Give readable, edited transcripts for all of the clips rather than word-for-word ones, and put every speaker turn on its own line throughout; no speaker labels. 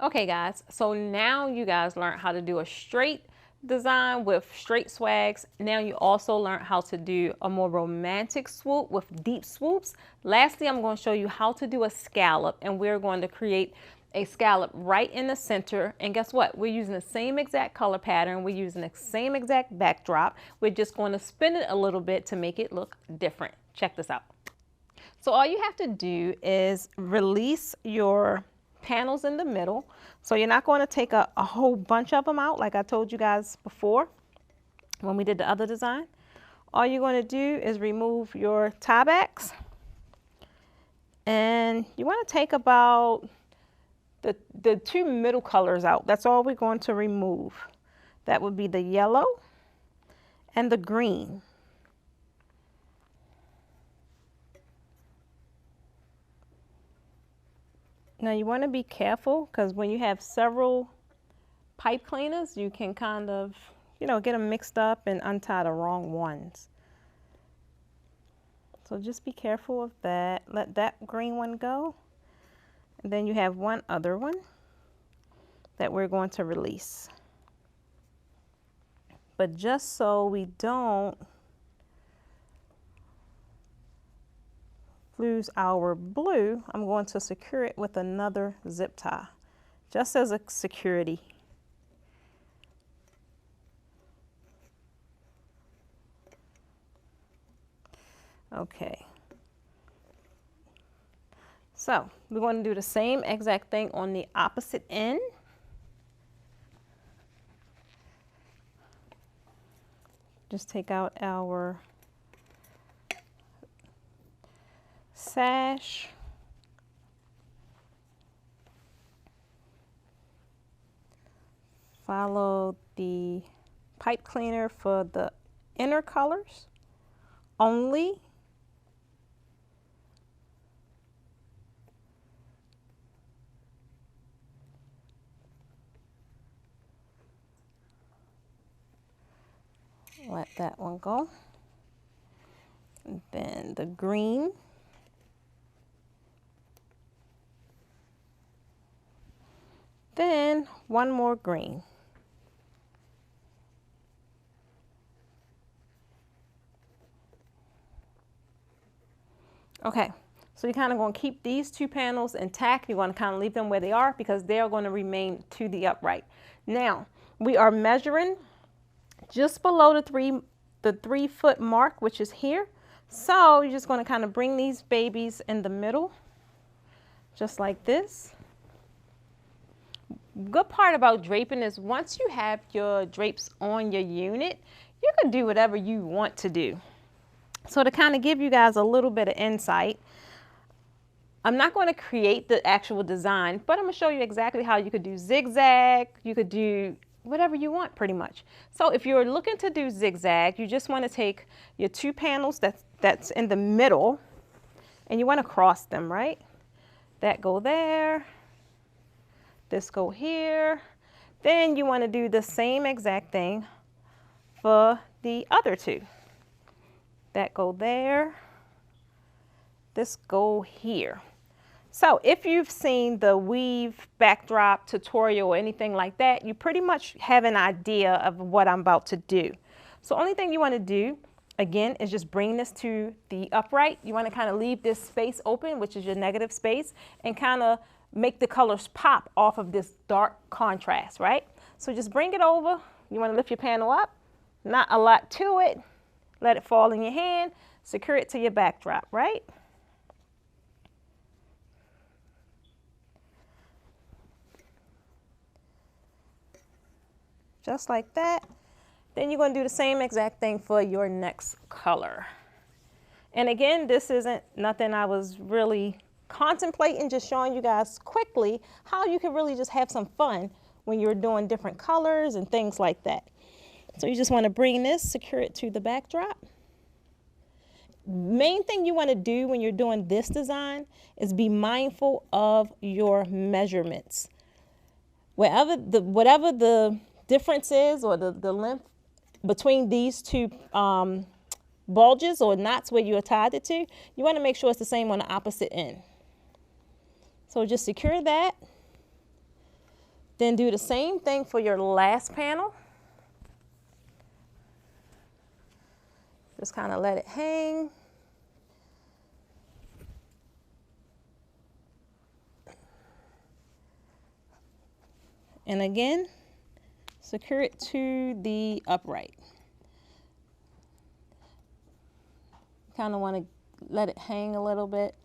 Okay guys, so now you guys learned how to do a straight design with straight swags. Now you also learned how to do a more romantic swoop with deep swoops. Lastly, I'm going to show you how to do a scallop, and we're going to create a scallop right in the center. And guess what? We're using the same exact color pattern. We're using the same exact backdrop. We're just going to spin it a little bit to make it look different. Check this out. So all you have to do is release your panels in the middle. So you're not going to take a whole bunch of them out like I told you guys before when we did the other design. All you're going to do is remove your tie backs, and you want to take about the two middle colors out. That's all we're going to remove. That would be the yellow and the green. Now you want to be careful, because when you have several pipe cleaners, you can kind of, get them mixed up and untie the wrong ones. So just be careful of that. Let that green one go. And then you have one other one that we're going to release. But just so we don't lose our blue, I'm going to secure it with another zip tie, just as a security. Okay. So we're going to do the same exact thing on the opposite end. Just take out our sash. Follow the pipe cleaner for the inner colors only. Let that one go. And then the green. Then one more green. Okay, so you're kind of going to keep these two panels intact. You're going to kind of leave them where they are because they are going to remain to the upright. Now, we are measuring just below the 3 foot mark, which is here. So you're just going to kind of bring these babies in the middle, just like this. Good part about draping is once you have your drapes on your unit, you can do whatever you want to do. So to kind of give you guys a little bit of insight, I'm not going to create the actual design, but I'm going to show you exactly how you could do zigzag. You could do whatever you want pretty much. So if you're looking to do zigzag, you just want to take your 2 panels that's in the middle, and you want to cross them, right? That go there, this go here. Then you want to do the same exact thing for the other 2. That go there, this go here. So if you've seen the weave backdrop tutorial or anything like that, you pretty much have an idea of what I'm about to do. So only thing you want to do, again, is just bring this to the upright. You want to kind of leave this space open, which is your negative space, and kind of make the colors pop off of this dark contrast, right? So just bring it over. You want to lift your panel up, not a lot to it. Let it fall in your hand, secure it to your backdrop, right? Just like that. Then you're going to do the same exact thing for your next color. And again, this isn't nothing I was really contemplating, just showing you guys quickly how you can really just have some fun when you're doing different colors and things like that. So you just want to bring this, secure it to the backdrop. Main thing you want to do when you're doing this design is be mindful of your measurements. Whatever the difference is, or the length between these 2 bulges or knots where you tied it to, you want to make sure it's the same on the opposite end. So just secure that. Then do the same thing for your last panel. Just kind of let it hang. And again, secure it to the upright. Kind of want to let it hang a little bit.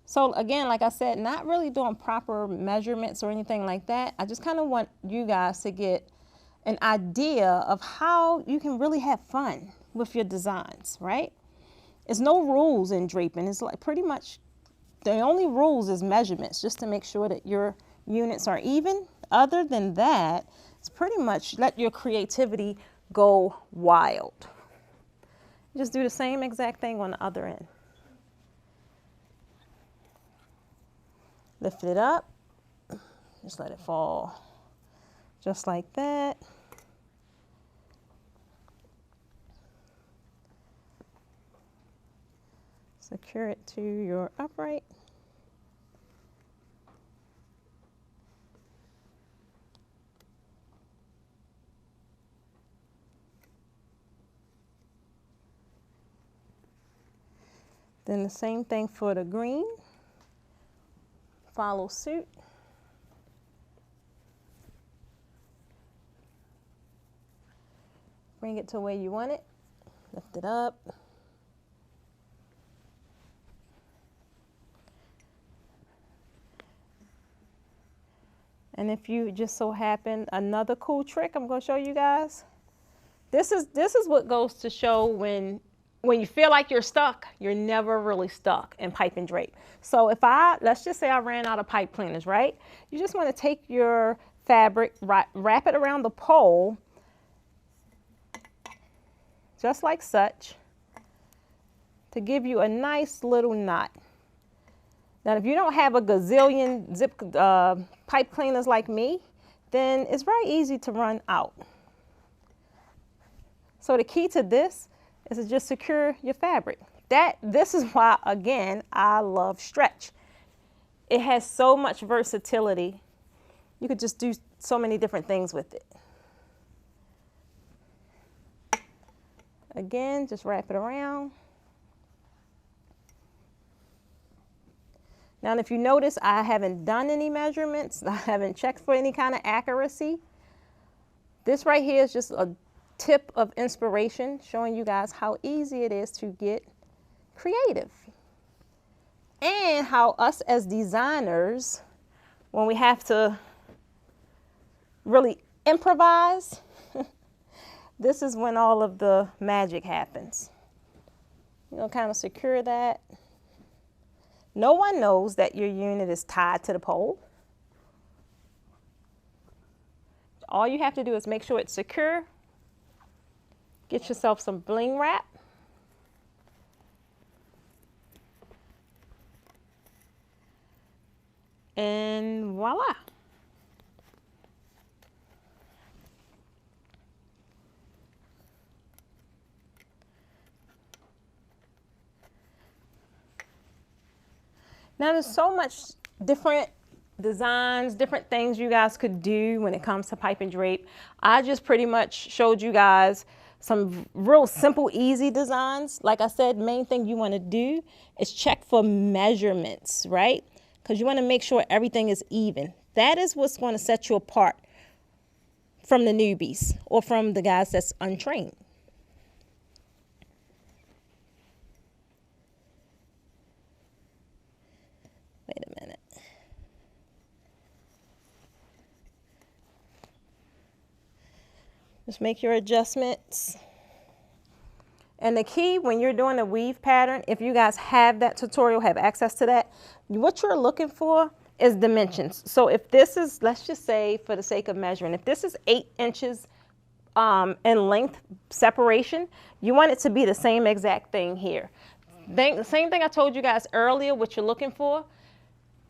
So again, like I said, not really doing proper measurements or anything like that. I just kind of want you guys to get an idea of how you can really have fun with your designs, right? There's no rules in draping. It's like pretty much the only rules is measurements, just to make sure that your units are even. Other than that, it's pretty much let your creativity go wild. Just do the same exact thing on the other end. Lift it up, just let it fall, just like that. Secure it to your upright. Then the same thing for the green. Follow suit. Bring it to where you want it. Lift it up. And if you just so happen, another cool trick I'm going to show you guys. This is what goes to show when you feel like you're stuck, you're never really stuck in pipe and drape. So if let's just say I ran out of pipe cleaners, right? You just want to take your fabric, wrap it around the pole, just like such, to give you a nice little knot. Now, if you don't have a gazillion zip pipe cleaners like me, then it's very easy to run out. So the key to this is to just secure your fabric. This is why, again, I love stretch. It has so much versatility. You could just do so many different things with it. Again, just wrap it around. Now, if you notice, I haven't done any measurements. I haven't checked for any kind of accuracy. This right here is just a tip of inspiration, showing you guys how easy it is to get creative. And how us as designers, when we have to really improvise, this is when all of the magic happens. You're gonna kind of secure that. No one knows that your unit is tied to the pole. All you have to do is make sure it's secure. Get yourself some bling wrap. And voila. Now there's so much different designs, different things you guys could do when it comes to pipe and drape. I just pretty much showed you guys some real simple, easy designs. Like I said, main thing you want to do is check for measurements, right? Because you want to make sure everything is even. That is what's going to set you apart from the newbies or from the guys that's untrained. Wait a minute. Just make your adjustments. And the key when you're doing a weave pattern, if you guys have that tutorial, have access to that, what you're looking for is dimensions. So if this is, let's just say for the sake of measuring, if this is 8 inches in length separation, you want it to be the same exact thing here. The same thing I told you guys earlier, what you're looking for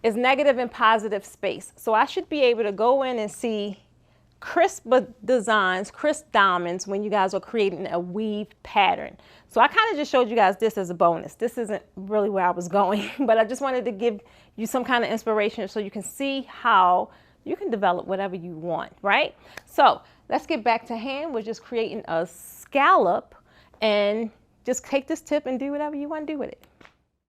is negative and positive space. So I should be able to go in and see crisp designs, crisp diamonds when you guys are creating a weave pattern. So I kind of just showed you guys this as a bonus. This isn't really where I was going, but I just wanted to give you some kind of inspiration so you can see how you can develop whatever you want, right? So let's get back to hand. We're just creating a scallop, and just take this tip and do whatever you want to do with it.